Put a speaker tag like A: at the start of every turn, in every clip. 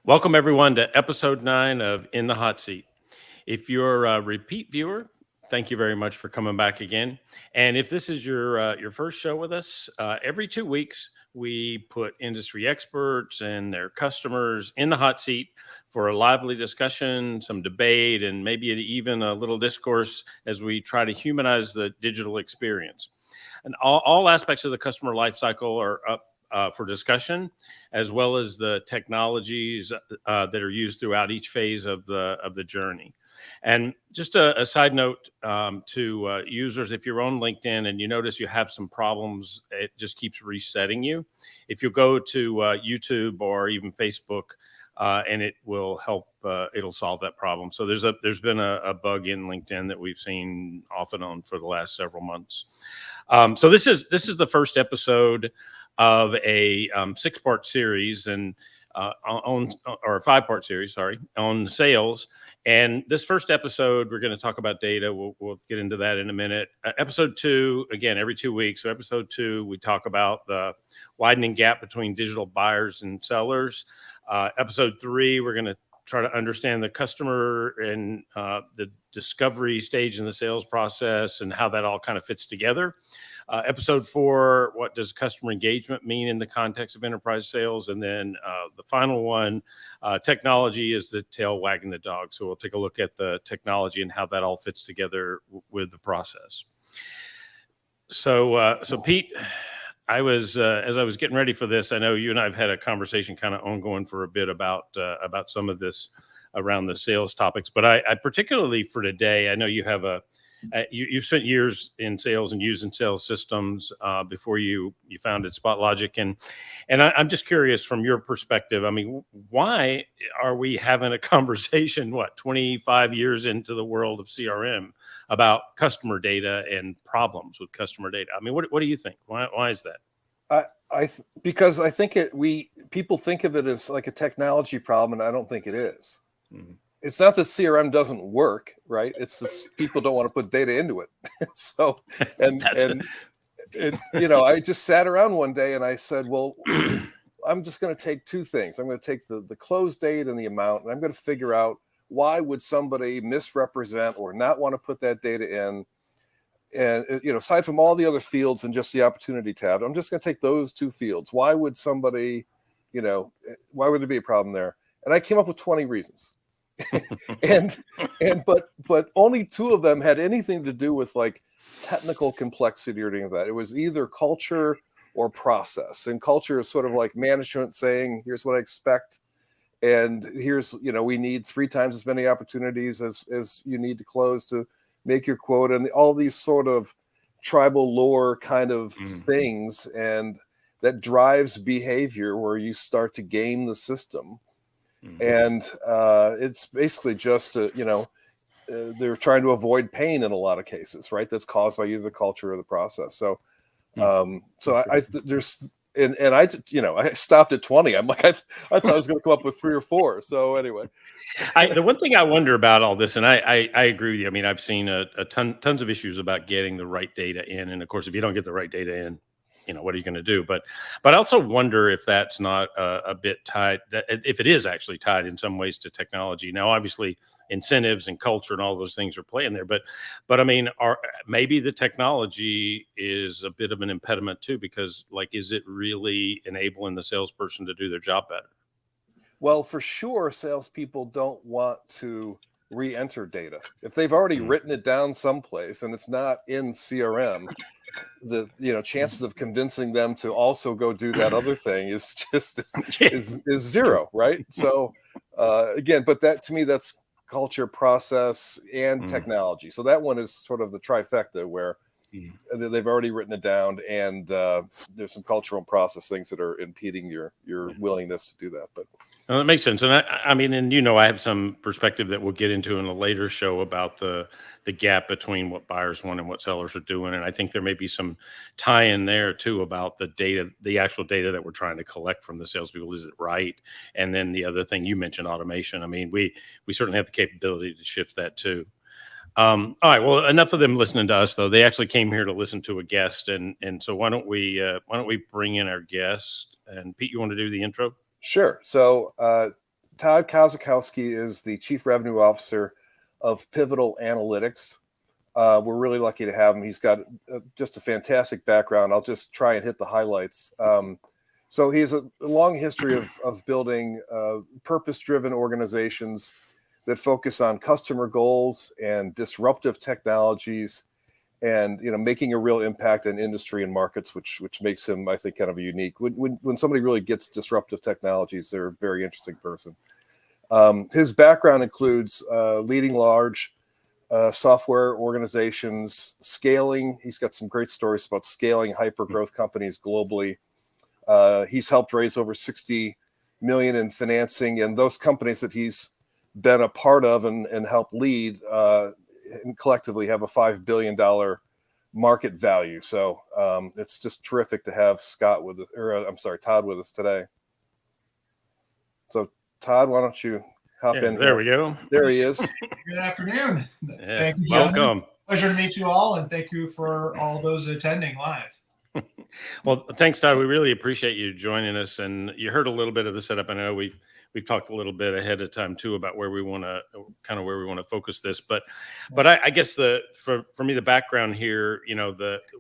A: Welcome, everyone, to episode 9 of In the Hot Seat. If you're a repeat viewer, thank you very much for coming back again. And if this is your first show with us, every 2 weeks we put industry experts and their customers in the hot seat for a lively discussion, some debate, and maybe even a little discourse as we try to humanize the digital experience. And all aspects of the customer lifecycle are up for discussion, as well as the technologies that are used throughout each phase of the journey. And just a side note to users, if you're on LinkedIn and you notice you have some problems, it just keeps resetting you. If you go to YouTube or even Facebook, and it will help. It'll solve that problem. So there's been a bug in LinkedIn that we've seen off and on for the last several months. So this is the first episode of a 6-part series and or a 5-part series, sorry, on sales. And this first episode, we're going to talk about data. We'll get into that in a minute. Episode 2, again, every 2 weeks. So episode 2, we talk about the widening gap between digital buyers and sellers. Episode 3, we're going to try to understand the customer and the discovery stage in the sales process and how that all kind of fits together. Episode 4, what does customer engagement mean in the context of enterprise sales? And then the final one, technology is the tail wagging the dog. So we'll take a look at the technology and how that all fits together with the process. So Pete, I was as I was getting ready for this, I know you and I've had a conversation kind of ongoing for a bit about some of this around the sales topics, but I particularly for today, I know you have you've spent years in sales and using sales systems before you founded SpotLogic, and I'm just curious from your perspective. I mean, why are we having a conversation 25 years into the world of CRM about customer data and problems with customer data? I mean, what do you think? Why is that?
B: Because I think people think of it as like a technology problem, and I don't think it is. Mm-hmm. It's not that CRM doesn't work, right? It's just people don't want to put data into it. So, I just sat around one day and I said, well, I'm just going to take two things. I'm going to take the close date and the amount, and I'm going to figure out why would somebody misrepresent or not want to put that data in. And, aside from all the other fields and just the opportunity tab, I'm just going to take those two fields. Why would somebody, why would there be a problem there? And I came up with 20 reasons. but only 2 of them had anything to do with like technical complexity or anything like that. It was either culture or process. And culture is sort of like management saying, here's what I expect. And here's, we need 3 times as many opportunities as you need to close to make your quota, and all these sort of tribal lore kind of things. And that drives behavior where you start to game the system. And it's basically just, they're trying to avoid pain in a lot of cases, right? That's caused by either the culture or the process. So, there's, and I stopped at 20. I'm like, I thought I was going to come up with 3 or 4. So anyway,
A: the one thing I wonder about all this, and I agree with you. I mean, I've seen tons of issues about getting the right data in, and of course, if you don't get the right data in, what are you going to do? But I also wonder if that's not a bit tied, if it is actually tied in some ways to technology. Now, obviously, incentives and culture and all those things are playing there. But I mean, maybe the technology is a bit of an impediment too, because is it really enabling the salesperson to do their job better?
B: Well, for sure, salespeople don't want to re-enter data. If they've already written it down someplace and it's not in CRM, the chances of convincing them to also go do that other thing is just is zero, right? So again, but that to me, that's culture, process, and technology. So that one is sort of the trifecta where they've already written it down, and there's some cultural and process things that are impeding your willingness to do that. But
A: well, that makes sense. And I mean, and I have some perspective that we'll get into in a later show about the gap between what buyers want and what sellers are doing. And I think there may be some tie in there too about the data, the actual data that we're trying to collect from the salespeople. Is it right? And then the other thing you mentioned, automation. I mean, we certainly have the capability to shift that too. All right. Well, enough of them listening to us, though. They actually came here to listen to a guest, and so why don't we bring in our guest? And Pete, you want to do the intro?
B: Sure. So Todd Kozikowski is the Chief Revenue Officer of Pivotal Analytics. We're really lucky to have him. He's got just a fantastic background. I'll just try and hit the highlights. So he has a long history of building purpose-driven organizations that focus on customer goals and disruptive technologies, and making a real impact in industry and markets, which makes him, I think, kind of unique. When somebody really gets disruptive technologies, they're a very interesting person. His background includes leading large software organizations, scaling. He's got some great stories about scaling hyper growth companies globally. He's helped raise over $60 million in financing, and those companies that he's been a part of and helped lead and collectively have a $5 billion market value. So it's just terrific to have Todd with us today. So Todd, why don't you hop in?
A: There we go.
B: There he is.
C: Good afternoon.
A: Yeah,
C: thank you,
A: welcome.
C: Pleasure to meet you all, and thank you for all those attending live.
A: Well, thanks, Todd. We really appreciate you joining us. And you heard a little bit of the setup. I know we've talked a little bit ahead of time too about where we want to focus this. But I guess for me, the background here,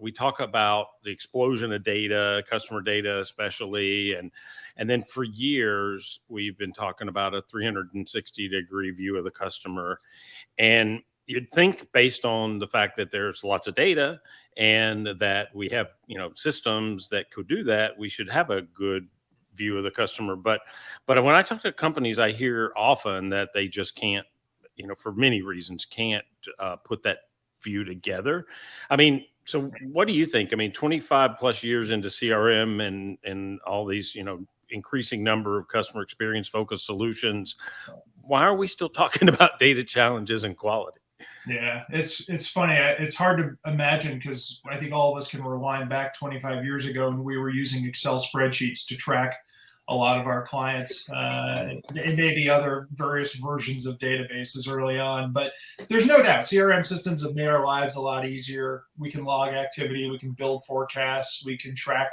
A: we talk about the explosion of data, customer data especially, and then for years we've been talking about a 360-degree view of the customer. And you'd think, based on the fact that there's lots of data and that we have systems that could do that, we should have a good view of the customer. But when I talk to companies, I hear often that they just can't, for many reasons, can't put that view together. I mean, so what do you think? I mean, 25 plus years into CRM and all these, increasing number of customer experience focused solutions, why are we still talking about data challenges and quality?
C: Yeah, it's funny. It's hard to imagine, because I think all of us can rewind back 25 years ago, and we were using Excel spreadsheets to track a lot of our clients, and maybe other various versions of databases early on. But there's no doubt CRM systems have made our lives a lot easier. We can log activity, we can build forecasts, we can track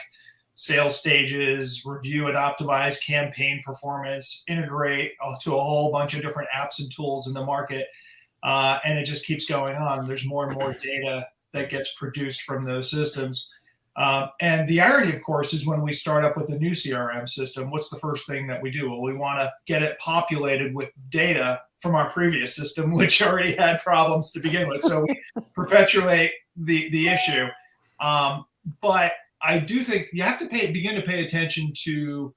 C: sales stages, review and optimize campaign performance, integrate to a whole bunch of different apps and tools in the market. And it just keeps going on. There's more and more data that gets produced from those systems. And the irony, of course, is when we start up with a new CRM system, what's the first thing that we do? Well, we want to get it populated with data from our previous system, which already had problems to begin with. So we perpetuate the issue. But I do think you have to begin to pay attention to,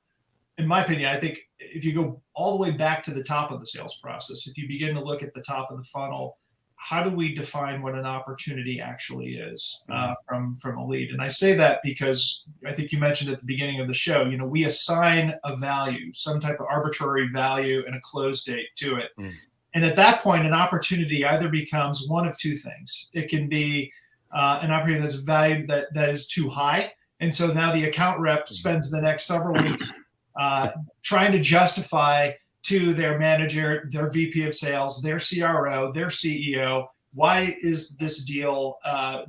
C: in my opinion, I think if you go all the way back to the top of the sales process, if you begin to look at the top of the funnel, how do we define what an opportunity actually is from a lead? And I say that because I think you mentioned at the beginning of the show, we assign a value, some type of arbitrary value and a close date to it. And at that point, an opportunity either becomes one of two things. It can be an opportunity that's valued that is too high. And so now the account rep spends the next several weeks trying to justify to their manager, their VP of sales, their CRO, their CEO, why is this deal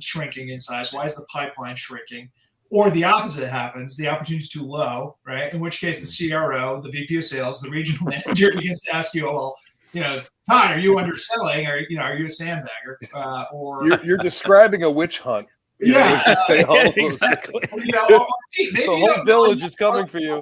C: shrinking in size? Why is the pipeline shrinking? Or the opposite happens, the opportunity is too low, right? In which case the CRO, the VP of sales, the regional manager begins to ask you, oh, well, Todd, are you underselling? Or, are you a sandbagger? Or
B: you're describing a witch hunt.
A: Exactly.
C: Maybe
B: the whole village is coming for you,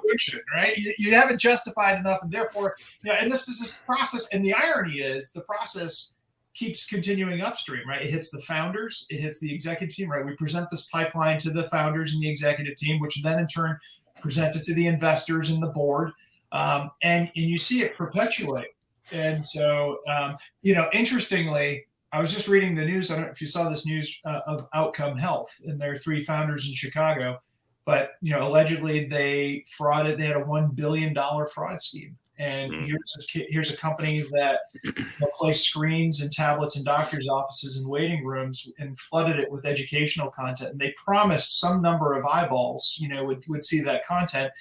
C: right? You haven't justified enough, and therefore, and this is this process. And the irony is, the process keeps continuing upstream, right? It hits the founders, it hits the executive team, right? We present this pipeline to the founders and the executive team, which then in turn present it to the investors and the board, and you see it perpetuate. And so, interestingly, I was just reading the news. I don't know if you saw this news of Outcome Health, and their three founders in Chicago. But allegedly they frauded. They had a $1 billion fraud scheme. And here's a company that placed screens and tablets in doctors' offices and waiting rooms and flooded it with educational content. And they promised some number of eyeballs, would see that content.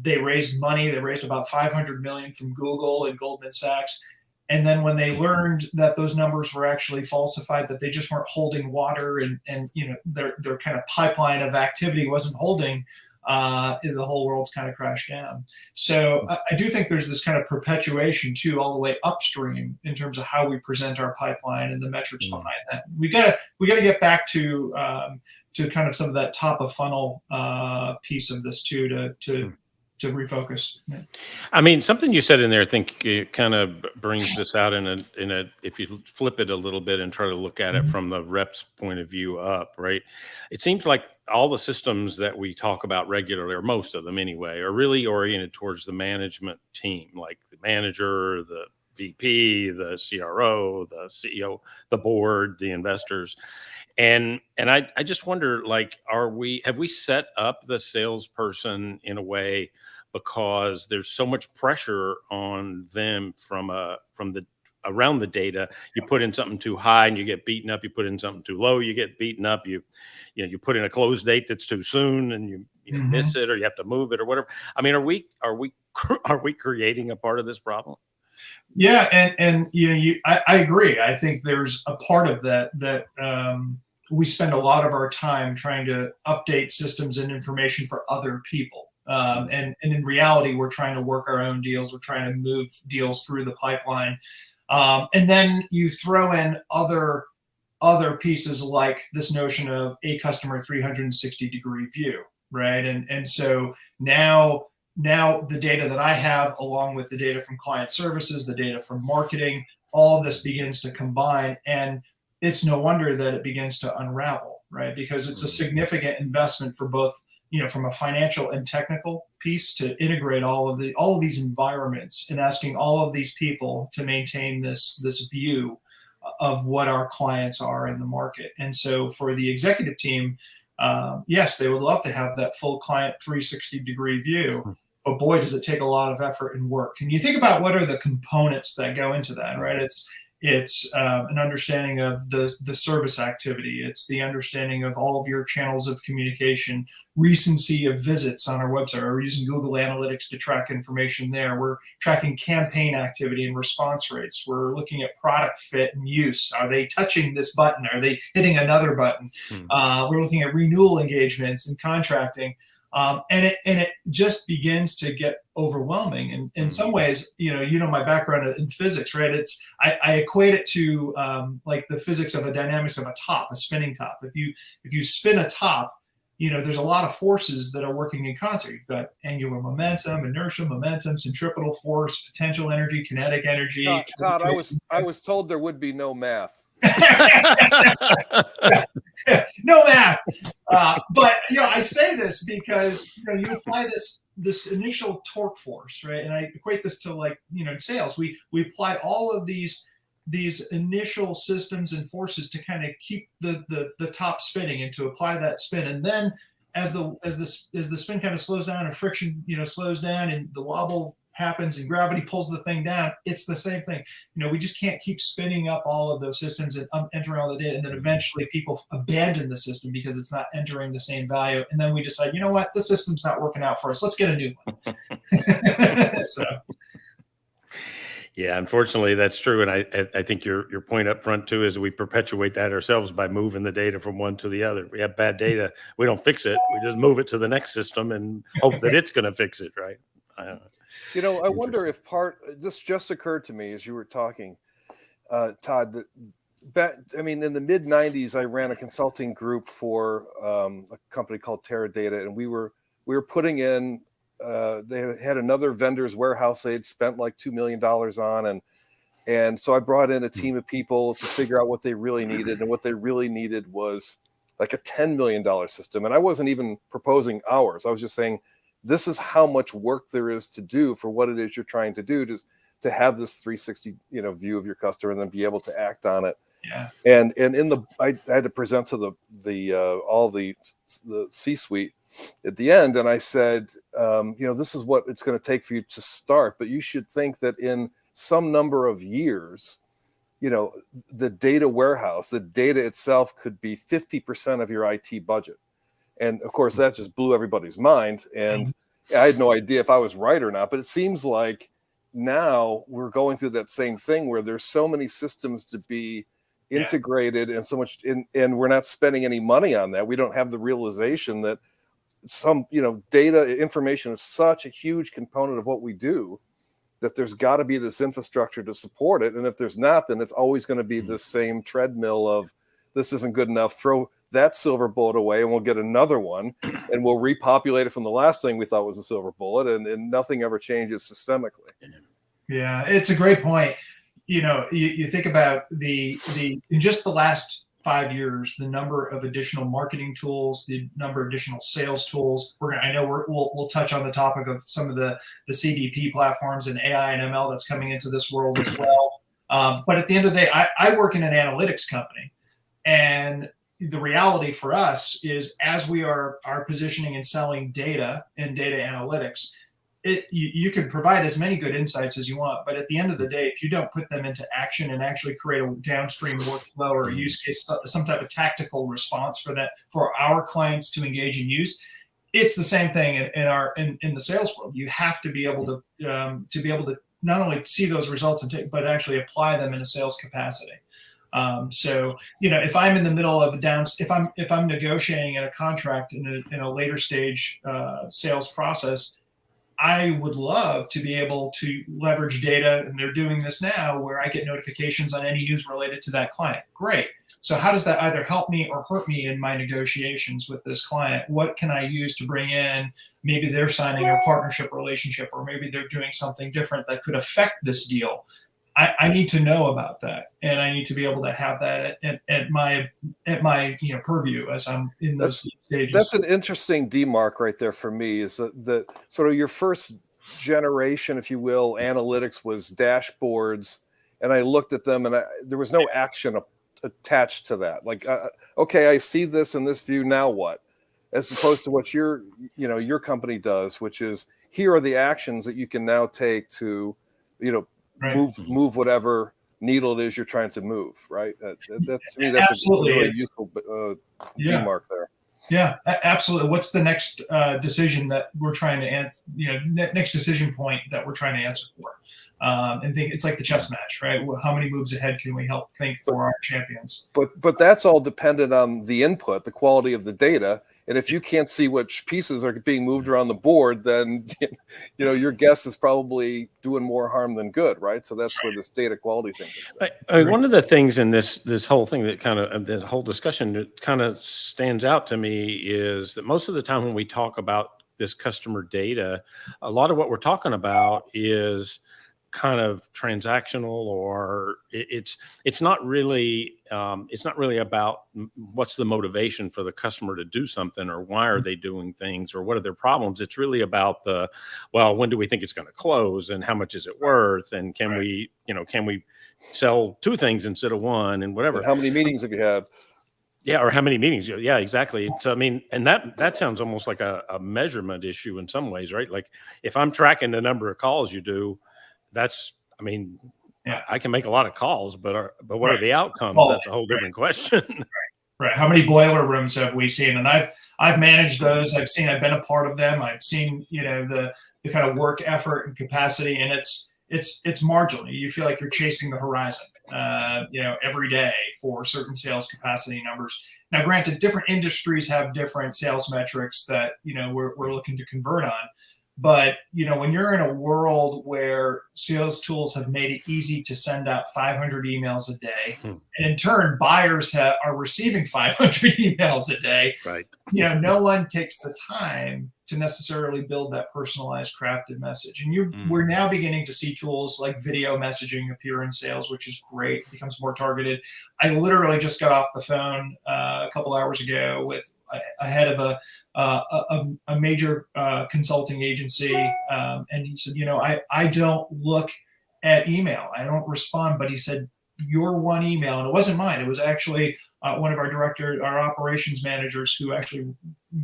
C: They raised money. They raised about $500 million from Google and Goldman Sachs. And then when they learned that those numbers were actually falsified, that they just weren't holding water, and their kind of pipeline of activity wasn't holding, the whole world's kind of crashed down. So I do think there's this kind of perpetuation too, all the way upstream in terms of how we present our pipeline and the metrics behind that. We gotta get back to kind of some of that top of funnel piece of this too, to refocus.
A: I mean, something you said in there, I think it kind of brings this out in a, if you flip it a little bit and try to look at it from the rep's point of view up, right? It seems like all the systems that we talk about regularly, or most of them anyway, are really oriented towards the management team, like the manager, the VP, the CRO, the CEO, the board, the investors. And I just wonder, like, have we set up the salesperson in a way because there's so much pressure on them from the around the data? You put in something too high and you get beaten up. You put in something too low, you get beaten up. You put in a close date that's too soon and you miss it, or you have to move it or whatever. I mean, are we creating a part of this problem?
C: Yeah, and I agree. I think there's a part of that we spend a lot of our time trying to update systems and information for other people. And in reality, we're trying to work our own deals. We're trying to move deals through the pipeline. And then you throw in other pieces like this notion of a customer 360-degree view, right? And so now the data that I have, along with the data from client services, the data from marketing, all of this begins to combine. And it's no wonder that it begins to unravel, right? Because it's a significant investment for both, from a financial and technical piece, to integrate all of these environments and asking all of these people to maintain this view of what our clients are in the market. And so for the executive team, yes, they would love to have that full client 360-degree view, but boy, does it take a lot of effort and work. And you think about what are the components that go into that, right? It's an understanding of the service activity. It's the understanding of all of your channels of communication, recency of visits on our website. We're using Google Analytics to track information there. We're tracking campaign activity and response rates. We're looking at product fit and use. Are they touching this button? Are they hitting another button? We're looking at renewal engagements and contracting. And it just begins to get overwhelming. And in some ways, my background in physics, right? I equate it to like the physics of a dynamics of a top, a spinning top. If you spin a top, there's a lot of forces that are working in concert. You've got angular momentum, inertia, momentum, centripetal force, potential energy, kinetic energy.
B: Todd, I was told there would be no math.
C: No math. But I say this because you apply this initial torque force, right? And I equate this to, like, in sales, we apply all of these initial systems and forces to kind of keep the top spinning and to apply that spin. And then as the spin kind of slows down and friction slows down and the wobble happens and gravity pulls the thing down, it's the same thing. We just can't keep spinning up all of those systems and entering all the data, and then eventually people abandon the system because it's not entering the same value, and then we decide, what, the system's not working out for us, let's get a new one. So
A: yeah, unfortunately that's true. And I think your point up front too is we perpetuate that ourselves by moving the data from one to the other. We have bad data, we don't fix it, we just move it to the next system and hope that it's going to fix it, right?
B: I wonder if this just occurred to me as you were talking, Todd, in the mid 90s, I ran a consulting group for a company called Teradata, and we were putting in, they had another vendor's warehouse they'd spent like $2 million on. And so I brought in a team of people to figure out what they really needed. And what they really needed was like a $10 million system. And I wasn't even proposing ours. I was just saying, this is how much work there is to do for what it is you're trying to do, to have this 360 view of your customer and then be able to act on it.
C: Yeah.
B: And I had to present to the C-suite at the end, and I said, this is what it's going to take for you to start, but you should think that in some number of years, the data warehouse, the data itself could be 50% of your IT budget. And of course, that just blew everybody's mind. And I had no idea if I was right or not, but it seems like now we're going through that same thing where there's so many systems to be integrated and so much, and we're not spending any money on that. We don't have the realization that some, data information is such a huge component of what we do that there's got to be this infrastructure to support it. And if there's not, then it's always going to be this same treadmill of this isn't good enough. Throw that silver bullet away and we'll get another one and we'll repopulate it from the last thing we thought was a silver bullet, and nothing ever changes systemically.
C: Yeah, it's a great point. You think about in just the last 5 years, the number of additional marketing tools, the number of additional sales tools. We'll touch on the topic of some of the CDP platforms and AI and ML that's coming into this world as well. But at the end of the day, I work in an analytics company, and the reality for us is, as we are positioning and selling data and data analytics, you can provide as many good insights as you want, but at the end of the day, if you don't put them into action and actually create a downstream workflow or a use case, some type of tactical response for our clients to engage and use, it's the same thing in the sales world. You have to be able to not only see those results but actually apply them in a sales capacity. So if I'm in the middle of if I'm negotiating in a contract in a later stage sales process, I would love to be able to leverage data, and they're doing this now, where I get notifications on any news related to that client. Great. So how does that either help me or hurt me in my negotiations with this client? What can I use to bring in? Maybe they're signing a partnership relationship, or maybe they're doing something different that could affect this deal. I need to know about that, and I need to be able to have that at my purview as I'm in those stages.
B: That's an interesting demarc right there for me. Is that sort of your first generation, if you will, analytics was dashboards, and I looked at them, and there was no action attached to that. Like, okay, I see this in this view. Now what? As opposed to what your company does, which is, here are the actions that you can now take to,
C: right,
B: move whatever needle it is you're trying to move, right? That's to me, that's
C: absolutely
B: a really useful demarc there.
C: Yeah, absolutely. What's the next decision that we're trying to answer? Next decision point that we're trying to answer for, and think it's like the chess match, right? How many moves ahead can we help think for our champions?
B: But that's all dependent on the input, the quality of the data. And if you can't see which pieces are being moved around the board, then your guess is probably doing more harm than good, right? So that's where this data quality thing is.
A: One of the things in this whole thing that whole discussion that kind of stands out to me is that most of the time when we talk about this customer data, a lot of what we're talking about is kind of transactional, or it's not really about what's the motivation for the customer to do something, or why are they doing things, or what are their problems. It's really about when do we think it's going to close, and how much is it worth, and can we sell 2 things instead of 1, and whatever.
B: And how many meetings have you had?
A: Yeah, or how many meetings? Yeah, exactly. So, I mean, and that sounds almost like a measurement issue in some ways, right? Like, if I'm tracking the number of calls you do, I can make a lot of calls, but what are the outcomes? That's a whole different question.
C: Right. How many boiler rooms have we seen? And I've managed those. I've been a part of them. I've seen, the kind of work effort and capacity, and it's marginal. You feel like you're chasing the horizon, every day for certain sales capacity numbers. Now, granted, different industries have different sales metrics that, we're looking to convert on. But, when you're in a world where sales tools have made it easy to send out 500 emails a day, and in turn, buyers are receiving 500 emails a day,
A: right?
C: No one takes the time to necessarily build that personalized, crafted message. And we're now beginning to see tools like video messaging appear in sales, which is great. It becomes more targeted. I literally just got off the phone a couple hours ago with a head of a major consulting agency, and he said, I don't look at email, I don't respond, but he said, your one email, and it wasn't mine, it was actually one of our operations managers who actually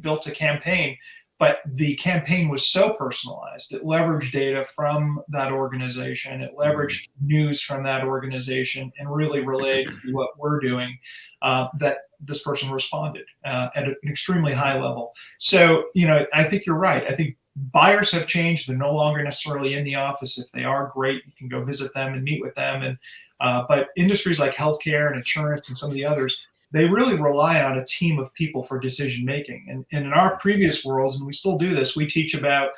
C: built a campaign. But the campaign was so personalized. It leveraged data from that organization. It leveraged news from that organization and really relayed to what we're doing, that this person responded at an extremely high level. So, I think you're right. I think buyers have changed. They're no longer necessarily in the office. If they are, great. You can go visit them and meet with them. And but industries like healthcare and insurance and some of the others, they really rely on a team of people for decision making. And in our previous worlds, and we still do this, we teach about,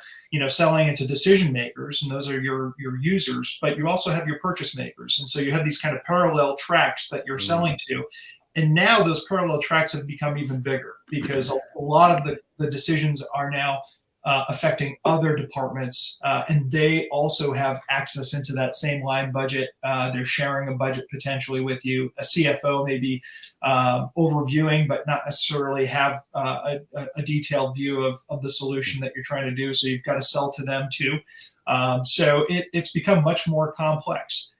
C: selling into decision makers, and those are your users, but you also have your purchase makers. And so you have these kind of parallel tracks that you're selling to. And now those parallel tracks have become even bigger, because a lot of the decisions are now affecting other departments, and they also have access into that same line budget. They're sharing a budget potentially with you. A CFO may be overviewing, but not necessarily have a detailed view of the solution that you're trying to do. So you've got to sell to them too. So it's become much more complex.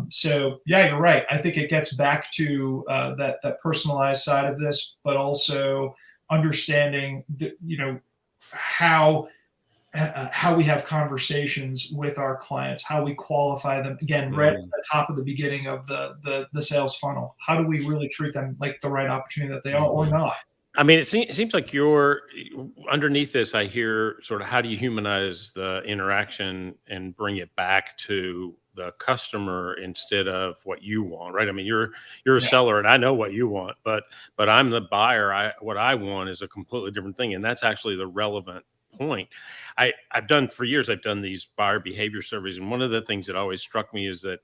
C: So yeah, you're right. I think it gets back to that personalized side of this, but also understanding how we have conversations with our clients, how we qualify them. Again, right at the top of the beginning of the sales funnel. How do we really treat them like the right opportunity that they are, or not?
A: I mean, it seems like you're underneath this. I hear sort of how do you humanize the interaction and bring it back to the customer instead of what you want, right? I mean, you're a seller, and I know what you want, but I'm the buyer. What I want is a completely different thing, and that's actually the relevant point. I've done for years. I've done these buyer behavior surveys, and one of the things that always struck me is that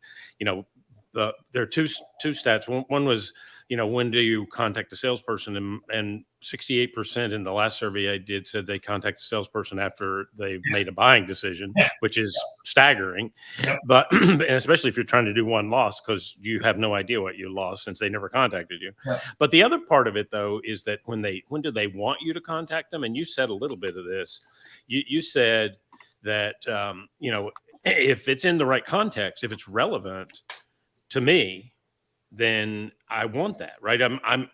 A: there are two stats. One was, when do you contact a salesperson? And 68% in the last survey I did said they contact the salesperson after they've made a buying decision, which is staggering. But and especially if you're trying to do one loss, because you have no idea what you lost since they never contacted you. But the other part of it, though, is that when do they want you to contact them? And you said a little bit of this. You said that if it's in the right context, if it's relevant to me, then I want that, right?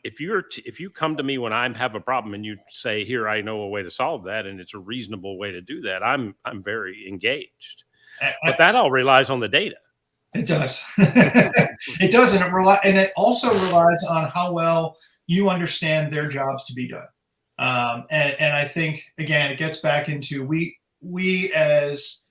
A: If you come to me when I have a problem and you say, here, I know a way to solve that, and it's a reasonable way to do that, I'm very engaged. But that all relies on the data.
C: It does. It does, and it also relies on how well you understand their jobs to be done. And I think, again, it gets back into we as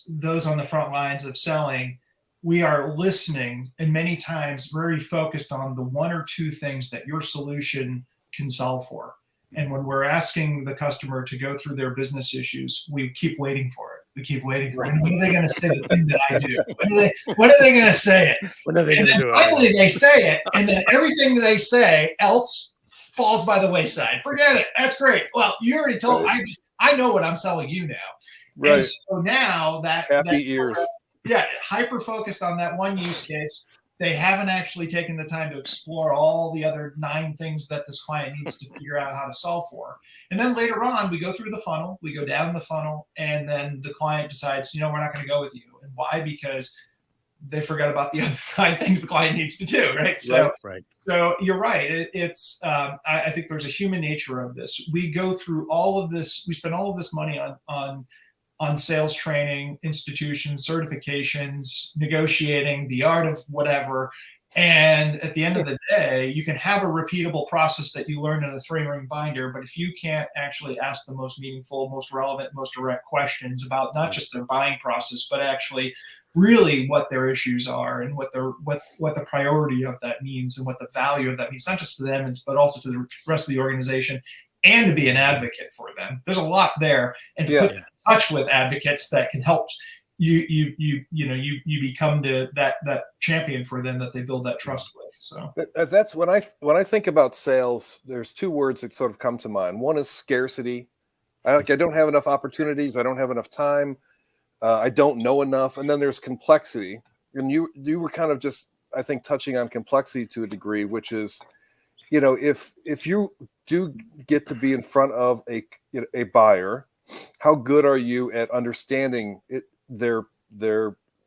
C: those on the front lines of selling, we are listening, and many times very focused on the one or two things that your solution can solve for. And when we're asking the customer to go through their business issues, we keep waiting for it. We keep waiting for it. When are they going to say the thing that I do? When are they going to say it?
A: When are they going to do it?
C: Finally, they say it, and then everything they say else falls by the wayside. Forget it. That's great. Well, you already told. I know what I'm selling you now.
B: Right.
C: And so now
B: happy ears.
C: Hyper focused on that one use case. They haven't actually taken the time to explore all the other 9 things that this client needs to figure out how to solve for. And then later on, we go through the funnel, we go down the funnel, and then the client decides, we're not going to go with you. And why? Because they forgot about the other 9 things the client needs to do, right? So you're right. It's I think there's a human nature of this. We go through all of this. We spend all of this money on sales training, institutions, certifications, negotiating, the art of whatever. And at the end of the day, you can have a repeatable process that you learn in a 3-ring binder, but if you can't actually ask the most meaningful, most relevant, most direct questions about not just their buying process, but actually really what their issues are and what the priority of that means and what the value of that means, not just to them, but also to the rest of the organization, and to be an advocate for them. There's a lot there, and to put in touch with advocates that can help you become that champion for them that they build that trust with. So
B: that's when I think about sales, there's 2 words that sort of come to mind. One is scarcity. I don't have enough opportunities. I don't have enough time. I don't know enough. And then there's complexity. And you were kind of just, I think, touching on complexity to a degree, which is, if you do get to be in front of a buyer, how good are you at understanding their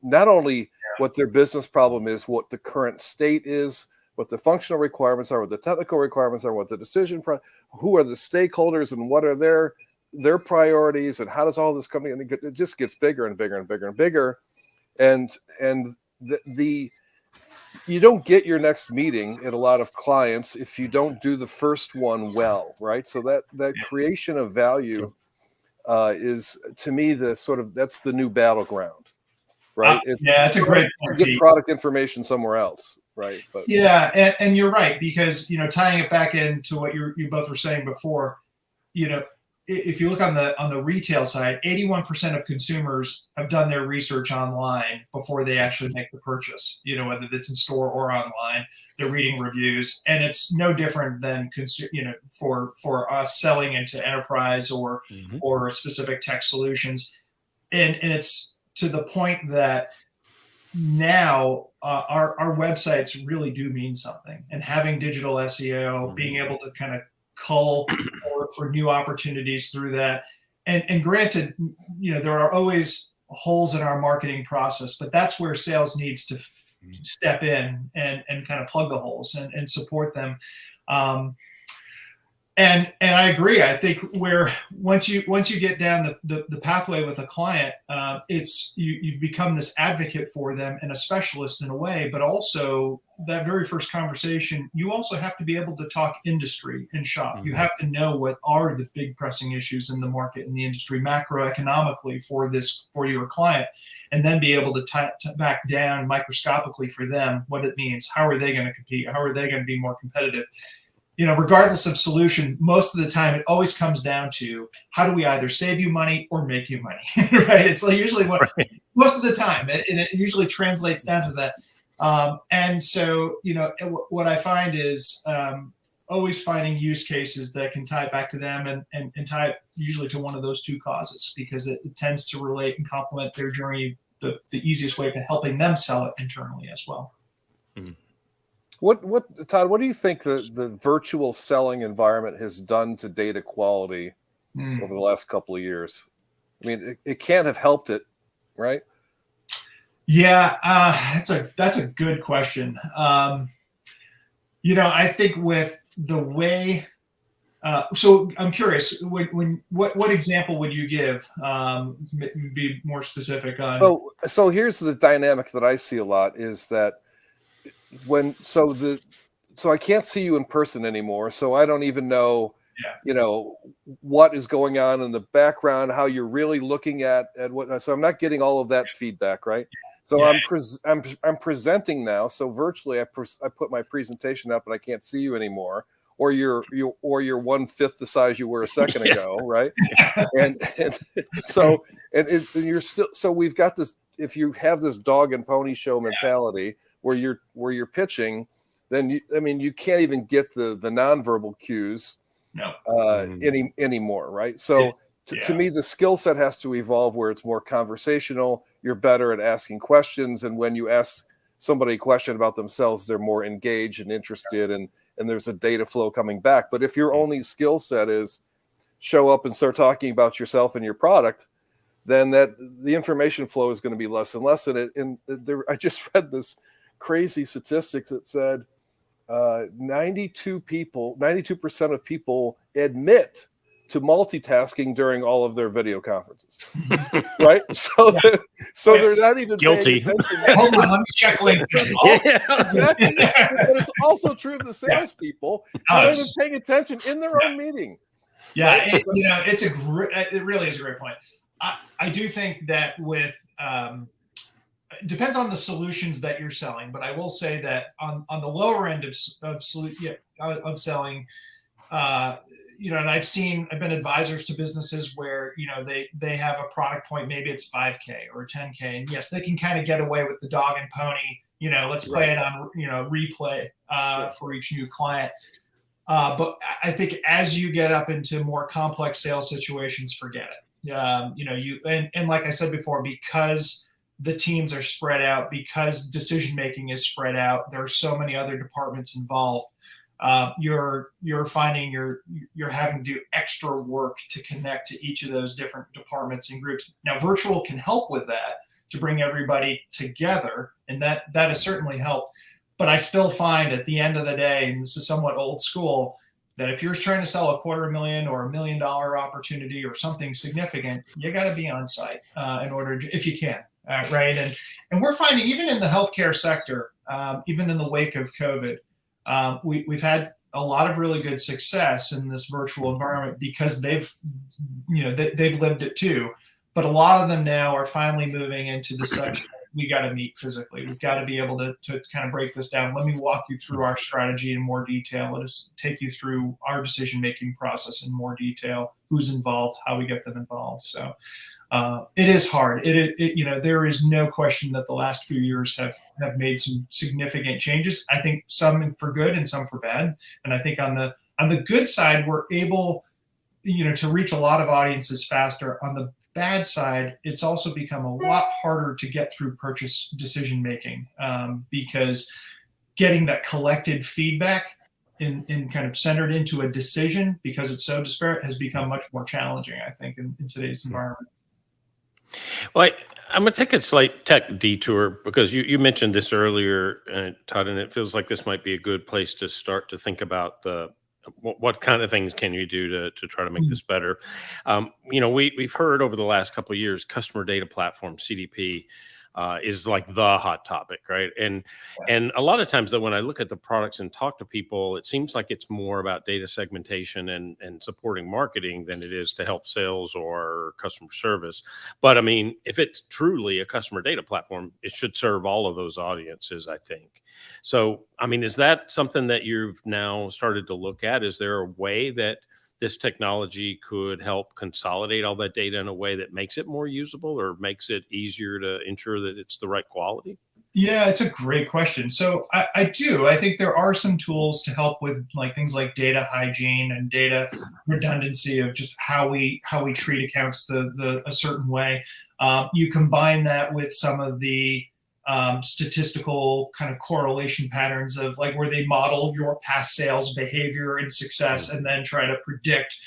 B: not only what their business problem is, what the current state is, what the functional requirements are, what the technical requirements are, what the who are the stakeholders, and what are their priorities, and how does all this come together? It just gets bigger and bigger and bigger and bigger, and you don't get your next meeting at a lot of clients if you don't do the first one well, right? So that creation of value is, to me, that's the new battleground, right?
C: It's a great point.
B: Get product information somewhere else, right? right? But
C: yeah, and you're right, because tying it back into what you both were saying before, if you look on the retail side, 81% of consumers have done their research online before they actually make the purchase. Whether it's in store or online, they're reading reviews, and it's no different than for us selling into enterprise or specific tech solutions, and it's to the point that now our websites really do mean something, and having digital SEO, being able to kind of cull for new opportunities through that. And granted, there are always holes in our marketing process, but that's where sales needs to step in and kind of plug the holes and support them. And I agree. I think where once you get down the pathway with a client, it's you've become this advocate for them and a specialist in a way, but also that very first conversation, you also have to be able to talk industry and shop. You have to know what are the big pressing issues in the market, in the industry, macroeconomically for your client, and then be able to back down microscopically for them what it means. How are they going to compete? How are they going to be more competitive? Regardless of solution, most of the time it always comes down to how do we either save you money or make you money, right? It's like usually most of the time, and it usually translates down to that. And so, what I find is always finding use cases that can tie it back to them and tie it usually to one of those two causes, because it tends to relate and complement their journey the easiest way to helping them sell it internally as well.
A: Mm-hmm.
B: What Todd, what do you think the virtual selling environment has done to data quality over the last couple of years? I mean, it can't have helped it, right?
C: Yeah, that's a good question. I think with the way, so I'm curious, what example would you give? Be more specific on.
B: So here's the dynamic that I see a lot is that so I can't see you in person anymore, so I don't even know what is going on in the background, how you're really looking at what. So I'm not getting all of that feedback, right? So I'm presenting now. So virtually, I put my presentation up, and I can't see you anymore, or you're 1/5 the size you were a second ago, right? And so you're still. So we've got this. If you have this dog and pony show mentality where you're pitching, then you can't even get the nonverbal cues anymore, right? So to me, the skill set has to evolve where it's more conversational. You're better at asking questions, and when you ask somebody a question about themselves, they're more engaged and interested, and there's a data flow coming back. But if your only skill set is show up and start talking about yourself and your product, then the information flow is going to be less and less. And I just read this crazy statistics that said 92% of people admit to multitasking during all of their video conferences, right? So they're not even
A: guilty.
C: Hold on, let me check LinkedIn.
B: Exactly. But it's also true of the salespeople. They're not even paying attention in their own meeting.
C: Yeah, right? It really is a great point. I do think that with it depends on the solutions that you're selling, but I will say that on the lower end of selling, and I've been advisors to businesses where they have a product point, maybe it's 5K or 10K, and yes, they can kind of get away with the dog and pony. Let's play it on replay for each new client. But I think as you get up into more complex sales situations, forget it. And like I said before, because the teams are spread out, because decision making is spread out, there are so many other departments involved. You're finding you're having to do extra work to connect to each of those different departments and groups. Now, virtual can help with that to bring everybody together, and that has certainly helped. But I still find at the end of the day, and this is somewhat old school, that if you're trying to sell $250,000 or $1 million opportunity or something significant, you got to be on site in order to, if you can, right? And we're finding even in the healthcare sector, even in the wake of COVID, we've had a lot of really good success in this virtual environment because they've lived it too. But a lot of them now are finally moving into the section to meet physically. We've got to be able to kind of break this down. Let me walk you through our strategy in more detail. Let us take you through our decision-making process in more detail, who's involved, how we get them involved. So it is hard. There is no question that the last few years have made some significant changes. I think some for good and some for bad. And I think on the good side, we're able, to reach a lot of audiences faster. On the bad side, it's also become a lot harder to get through purchase decision making, because getting that collected feedback in kind of centered into a decision, because it's so disparate, has become much more challenging, I think, in today's environment.
A: Well, I'm going to take a slight tech detour because you mentioned this earlier, Todd, and it feels like this might be a good place to start to think about what kind of things can you do to try to make this better. We've heard over the last couple of years, customer data platform, CDP, is like the hot topic, right? And a lot of times, though, when I look at the products and talk to people, it seems like it's more about data segmentation and supporting marketing than it is to help sales or customer service. But I mean, if it's truly a customer data platform, it should serve all of those audiences, I think. So, I mean, is that something that you've now started to look at? Is there a way that this technology could help consolidate all that data in a way that makes it more usable or makes it easier to ensure that it's the right quality?
C: Yeah, it's a great question. So I think there are some tools to help with things like data hygiene and data redundancy of just how we treat accounts a certain way. You combine that with some of the statistical kind of correlation patterns of where they model your past sales behavior and success and then try to predict,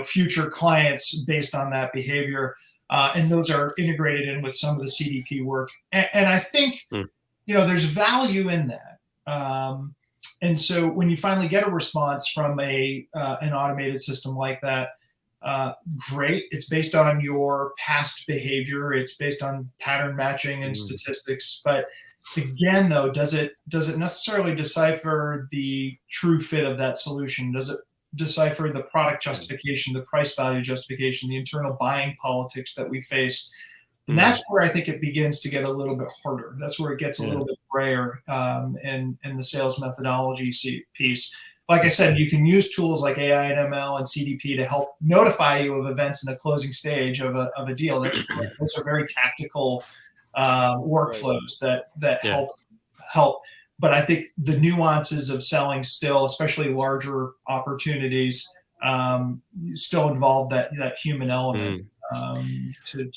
C: future clients based on that behavior. And those are integrated in with some of the CDP work. And I think, there's value in that. And so when you finally get a response from an automated system like that, great. It's based on your past behavior. It's based on pattern matching and statistics. But again, though, does it necessarily decipher the true fit of that solution? Does it decipher the product justification, the price value justification, the internal buying politics that we face? And that's where I think it begins to get a little bit harder. That's where it gets a little bit grayer in the sales methodology piece. Like I said, you can use tools like AI and ML and CDP to help notify you of events in the closing stage of a deal. Those are very tactical workflows that help. But I think the nuances of selling still, especially larger opportunities, still involve that human element to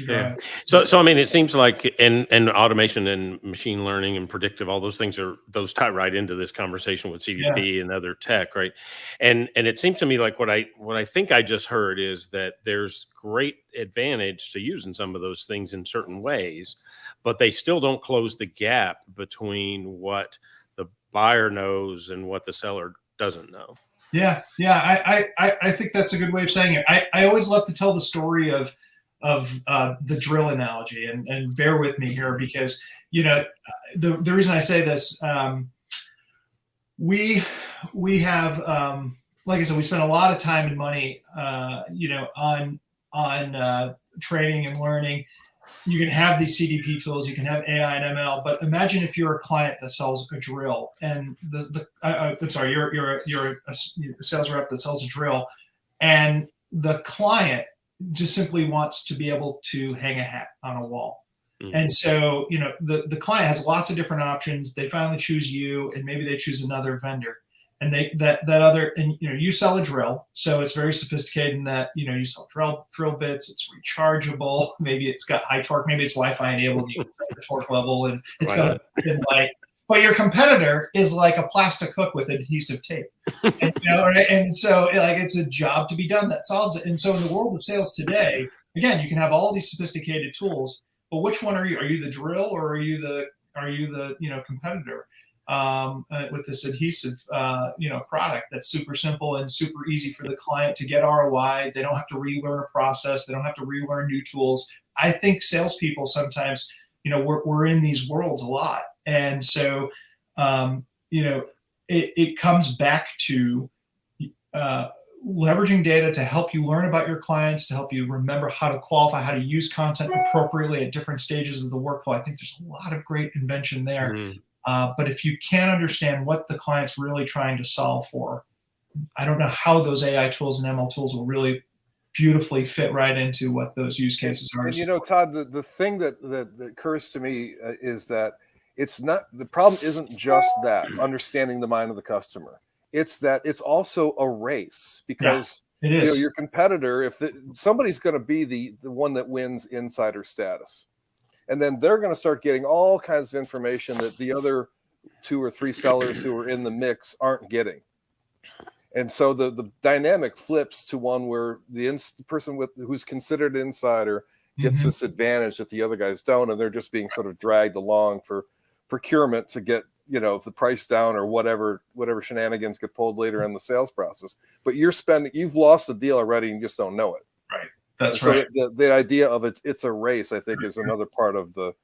C: drive.
A: So I mean, it seems like and automation and machine learning and predictive, all those things those tie right into this conversation with CDP and other tech, right? And it seems to me like what I think I just heard is that there's great advantage to using some of those things in certain ways, but they still don't close the gap between what the buyer knows and what the seller doesn't know.
C: Yeah. I think that's a good way of saying it. I always love to tell the story of the drill analogy, and bear with me here because the reason I say this, we have like I said, we spend a lot of time and money on training and learning. You can have these CDP tools, you can have AI and ML, but imagine if you're a client that sells a drill and you're a sales rep that sells a drill, and the client just simply wants to be able to hang a hat on a wall. And so, the client has lots of different options. They finally choose you, and maybe they choose another vendor. And you sell a drill, so it's very sophisticated in that, you sell drill bits, it's rechargeable, maybe it's got high torque, maybe it's Wi-Fi enabled, you can set the torque level, and it's got a thin light. But your competitor is like a plastic hook with adhesive tape. And so it's a job to be done that solves it. And so in the world of sales today, again, you can have all these sophisticated tools, but which one are you? Are you the drill, or are you the competitor with this adhesive product that's super simple and super easy for the client to get ROI? They don't have to relearn a process. They don't have to relearn new tools. I think salespeople sometimes, we're in these worlds a lot. And so, it comes back to leveraging data to help you learn about your clients, to help you remember how to qualify, how to use content appropriately at different stages of the workflow. I think there's a lot of great invention there. But if you can't understand what the client's really trying to solve for, I don't know how those AI tools and ML tools will really beautifully fit right into what those use cases are.
B: And Todd, the thing that occurs to me is that it's not, the problem isn't just that understanding the mind of the customer. It's that it's also a race, because
C: it is.
B: Your competitor, if somebody's going to be the one that wins insider status, and then they're going to start getting all kinds of information that the other 2 or 3 sellers who are in the mix aren't getting. And so the dynamic flips to one where the person who's considered insider gets this advantage that the other guys don't, and they're just being sort of dragged along for procurement to get the price down, or whatever shenanigans get pulled later in the sales process. But you've lost the deal already, and you just don't know it.
C: Right. That's
B: so
C: right.
B: The idea of it's a race, I think, is another part of the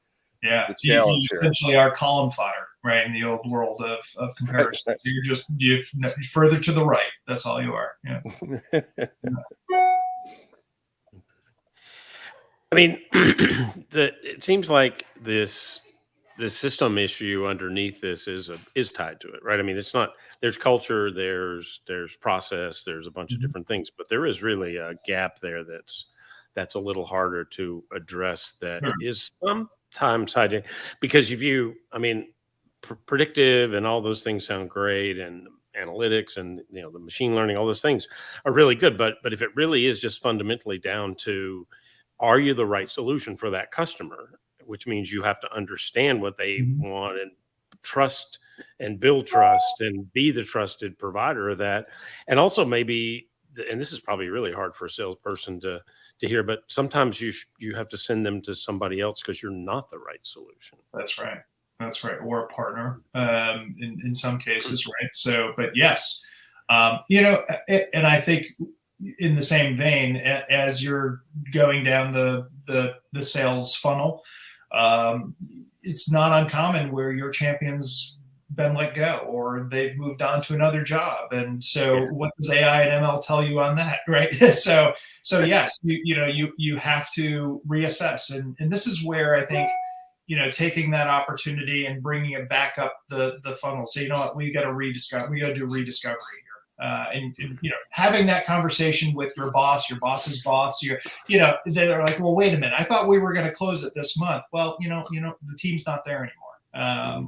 B: challenge
C: you
B: here.
C: Essentially are column fodder, right, in the old world of comparison. So you're further to the right. That's all you are. Yeah.
A: I mean, it seems like this system issue underneath this is tied to it, right? I mean, it's not, there's culture, there's process, there's a bunch of different things, but there is really a gap there that's a little harder to address, that is sometimes hiding, because predictive and all those things sound great, and analytics and the machine learning, all those things are really good, but if it really is just fundamentally down to, are you the right solution for that customer? Which means you have to understand what they want, and trust and build trust and be the trusted provider of that. And also maybe, and this is probably really hard for a salesperson to hear, but sometimes you have to send them to somebody else because you're not the right solution.
C: That's right. Or a partner in some cases, right? So, but yes, and I think in the same vein, as you're going down the sales funnel, it's not uncommon where your champion's been let go, or they've moved on to another job. And so what does AI and ML tell you on that, right? So yes, you have to reassess. And this is where I think, taking that opportunity and bringing it back up the funnel. So, what, we got to do rediscovery here. And having that conversation with your boss's boss, they're like, well, wait a minute, I thought we were going to close it this month. Well, the team's not there anymore.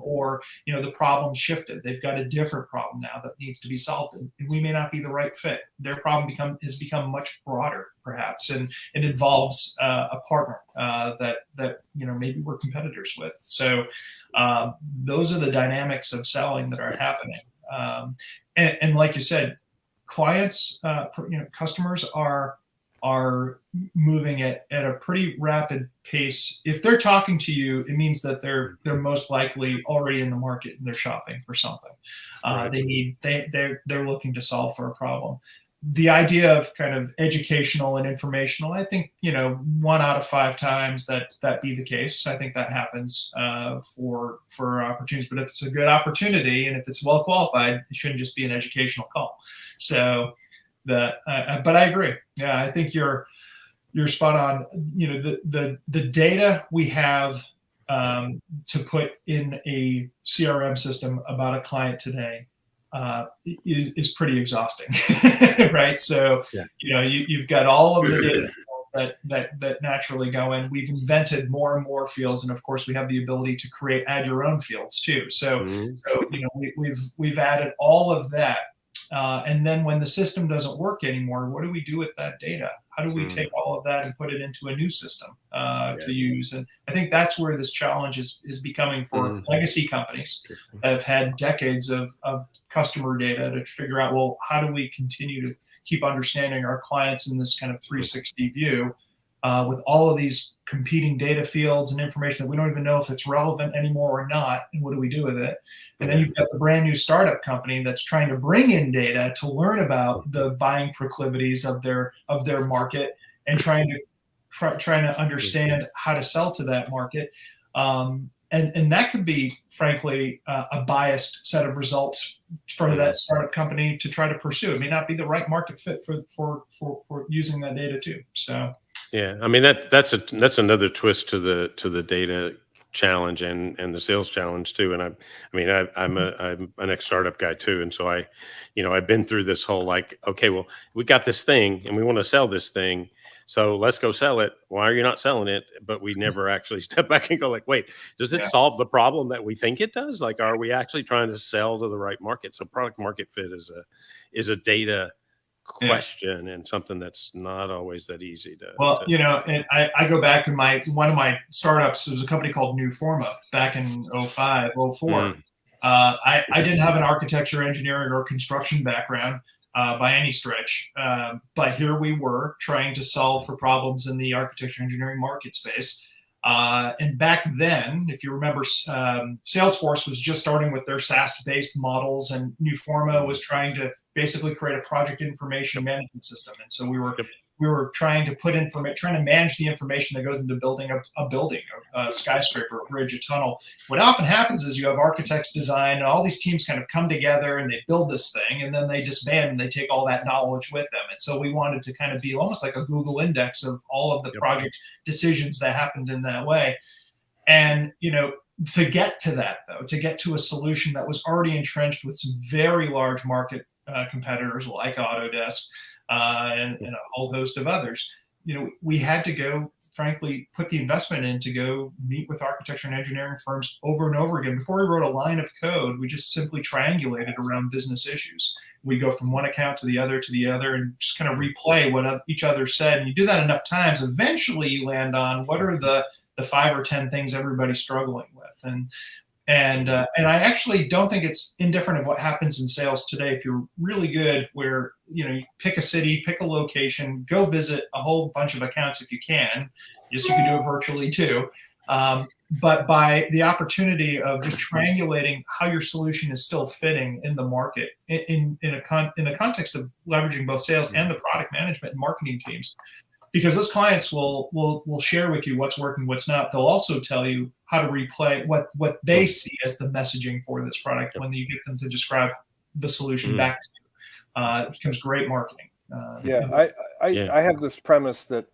C: Or the problem shifted. They've got a different problem now that needs to be solved, and we may not be the right fit. Their problem has become much broader, perhaps, and it involves a partner that maybe we're competitors with. So those are the dynamics of selling that are happening. And like you said, clients, customers are moving at a pretty rapid pace. If they're talking to you, it means that they're most likely already in the market and they're shopping for something. They're looking to solve for a problem. The idea of kind of educational and informational, I think 1 out of 5 times that be the case. I think that happens for opportunities. But if it's a good opportunity and if it's well qualified, it shouldn't just be an educational call. So but I agree. Yeah, I think you're spot on. The data we have to put in a CRM system about a client today is pretty exhausting, right? So you've got all of the data that naturally go in. We've invented more and more fields, and of course we have the ability to add your own fields too. So we've added all of that. And then when the system doesn't work anymore, what do we do with that data? How do we take all of that and put it into a new system to use? And I think that's where this challenge is becoming for legacy companies that have had decades of customer data to figure out, well, how do we continue to keep understanding our clients in this kind of 360 view with all of these competing data fields and information that we don't even know if it's relevant anymore or not, and what do we do with it? And then you've got the brand new startup company that's trying to bring in data to learn about the buying proclivities of their market and trying to understand how to sell to that market. And and that could be, frankly, a biased set of results for that startup company to try to pursue. It may not be the right market fit for using that data too. So
A: yeah, I mean that's another twist to the data challenge and the sales challenge too. And I'm an ex startup guy too, and so I've been through this whole like, okay, well, we got this thing and we want to sell this thing, so let's go sell it. Why are you not selling it? But we never actually step back and go like, wait, does it solve the problem that we think it does? Like, are we actually trying to sell to the right market? So product market fit is a data question and something that's not always that easy to.
C: And I go back in one of my startups. It was a company called Forma back in 05, 04. I didn't have an architecture, engineering, or construction background by any stretch, but here we were trying to solve for problems in the architecture engineering market space. And back then, if you remember, Salesforce was just starting with their SaaS-based models, and Forma was trying to basically create a project information management system. And so we were trying to manage the information that goes into building a building, a skyscraper, a bridge, a tunnel. What often happens is you have architects design, and all these teams kind of come together and they build this thing, and then they disband and they take all that knowledge with them. And so we wanted to kind of be almost like a Google index of all of the project decisions that happened in that way. And, to get to that, though, to get to a solution that was already entrenched with some very large market competitors like Autodesk, and a whole host of others, we had to go, frankly, put the investment in to go meet with architecture and engineering firms over and over again. Before we wrote a line of code, we just simply triangulated around business issues. We go from one account to the other, and just kind of replay what each other said. And you do that enough times, eventually you land on what are the 5 or 10 things everybody's struggling with. And I actually don't think it's indifferent of what happens in sales today. If you're really good, where you pick a city, pick a location, go visit a whole bunch of accounts if you can. Yes, you can do it virtually too. But by the opportunity of just triangulating how your solution is still fitting in the market, in a context of leveraging both sales and the product management and marketing teams. Because those clients will share with you what's working, what's not. They'll also tell you how to replay what they see as the messaging for this product when you get them to describe the solution back to you. It becomes great marketing.
B: I have this premise that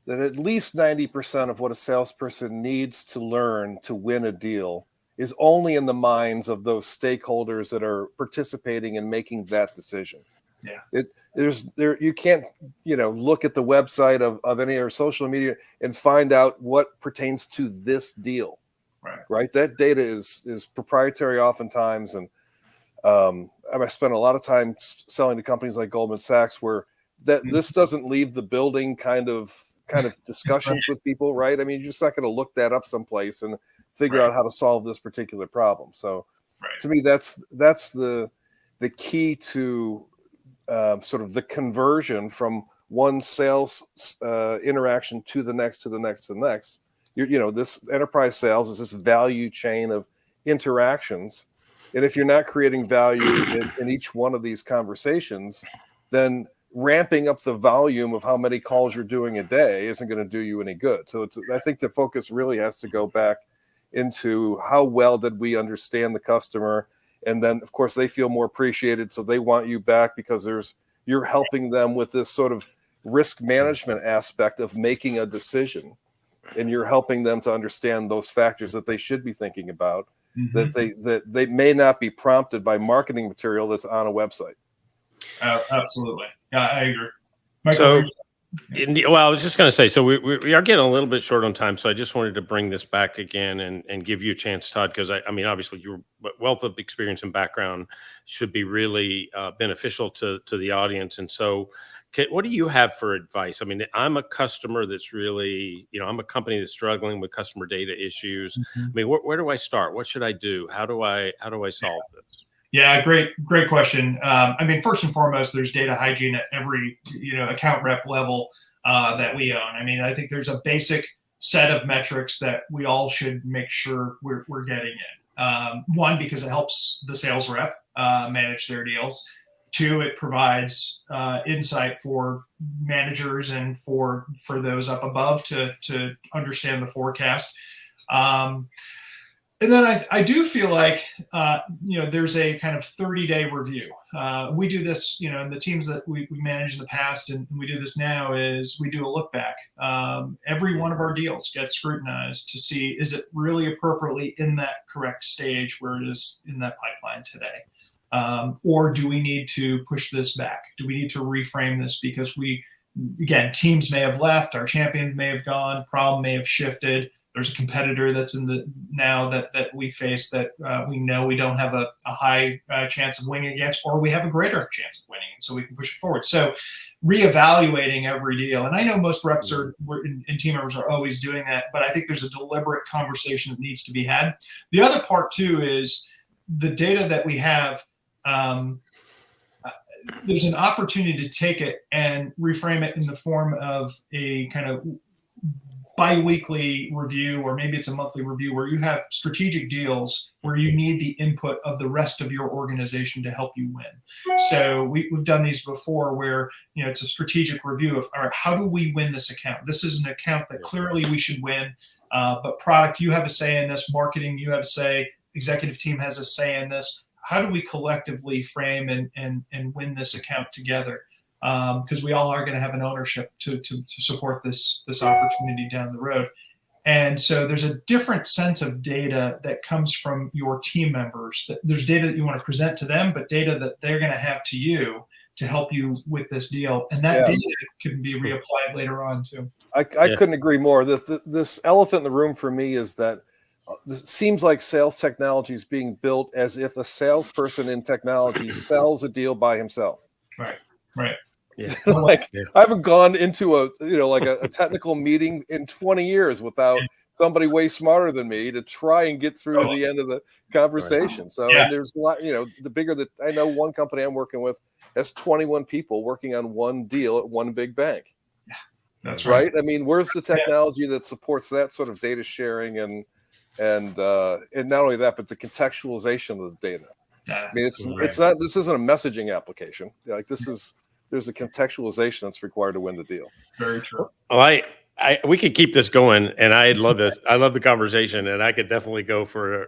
B: at least 90% of what a salesperson needs to learn to win a deal is only in the minds of those stakeholders that are participating in making that decision.
C: Yeah.
B: You can't look at the website of any or social media and find out what pertains to this deal, right? That data is proprietary oftentimes, and I spent a lot of time selling to companies like Goldman Sachs where this doesn't leave the building kind of discussions with people, right? I mean, you're just not going to look that up someplace and figure out how to solve this particular problem. So to me, that's the key to sort of the conversion from one sales interaction to the next. This enterprise sales is this value chain of interactions, and if you're not creating value in each one of these conversations, then ramping up the volume of how many calls you're doing a day isn't going to do you any good. So I think the focus really has to go back into how well did we understand the customer. And then, of course, they feel more appreciated, so they want you back because you're helping them with this sort of risk management aspect of making a decision, and you're helping them to understand those factors that they should be thinking about, that they may not be prompted by marketing material that's on a website.
C: Absolutely, yeah, I agree.
A: Michael, I was just going to say, so we are getting a little bit short on time, so I just wanted to bring this back again and give you a chance, Todd, because I mean, obviously your wealth of experience and background should be really beneficial to the audience. And so what do you have for advice? I mean, I'm a customer that's really, I'm a company that's struggling with customer data issues. I mean, where do I start? What should I do? How do I solve this?
C: Yeah, great question. I mean, first and foremost, there's data hygiene at every account rep level that we own. I mean, I think there's a basic set of metrics that we all should make sure we're getting in. One, because it helps the sales rep manage their deals. Two, it provides insight for managers and for those up above to understand the forecast. And then I do feel like, there's a kind of 30-day review. We do this, in the teams that we managed in the past, and we do this now, is we do a look back. Every one of our deals gets scrutinized to see, is it really appropriately in that correct stage where it is in that pipeline today? Or do we need to push this back? Do we need to reframe this because teams may have left, our champions may have gone, problem may have shifted. There's a competitor that's now that we face that we know we don't have a high chance of winning against, or we have a greater chance of winning, and so we can push it forward. So reevaluating every deal. And I know most reps and team members are always doing that, but I think there's a deliberate conversation that needs to be had. The other part too is the data that we have. There's an opportunity to take it and reframe it in the form of a kind of bi-weekly review, or maybe it's a monthly review, where you have strategic deals where you need the input of the rest of your organization to help you win. So we've done these before where, it's a strategic review of, all right, how do we win this account? This is an account that clearly we should win, but product, you have a say in this, marketing, you have a say, executive team has a say in this. How do we collectively frame and win this account together? Because we all are going to have an ownership to support this opportunity down the road. And so there's a different sense of data that comes from your team members. There's data that you want to present to them, but data that they're going to have to you to help you with this deal. And that data can be reapplied later on too.
B: I couldn't agree more. This elephant in the room for me is that it seems like sales technology is being built as if a salesperson in technology sells a deal by himself.
C: Right.
B: Yeah. I haven't gone into a technical meeting in 20 years without somebody way smarter than me to try and get through to the end of the conversation. So and there's a lot, the bigger that I know, one company I'm working with has 21 people working on one deal at one big bank.
C: Yeah, that's
B: right. I mean, where's the technology that supports that sort of data sharing and not only that, but the contextualization of the data? I mean, it's not. This isn't a messaging application. There's a contextualization that's required to win the deal.
C: Very true.
A: Well, we could keep this going, and I love this. I love the conversation, and I could definitely go for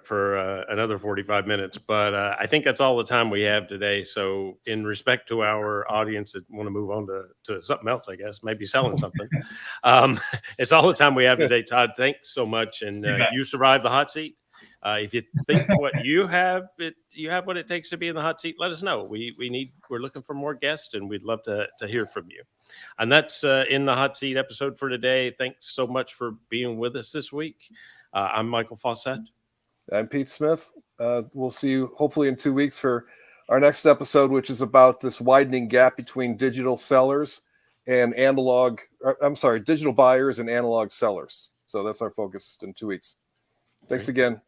A: another 45 minutes. But I think that's all the time we have today. So, in respect to our audience that want to move on to something else, I guess maybe selling something, it's all the time we have today. Todd, thanks so much, and you survived the hot seat. If you think what you have what it takes to be in the hot seat, let us know. We're looking for more guests, and we'd love to hear from you. And that's in the hot seat episode for today. Thanks so much for being with us this week. I'm Michael Fawcett.
B: I'm Pete Smith. We'll see you hopefully in 2 weeks for our next episode, which is about this widening gap between digital sellers and digital buyers and analog sellers. So that's our focus in 2 weeks. Thanks again.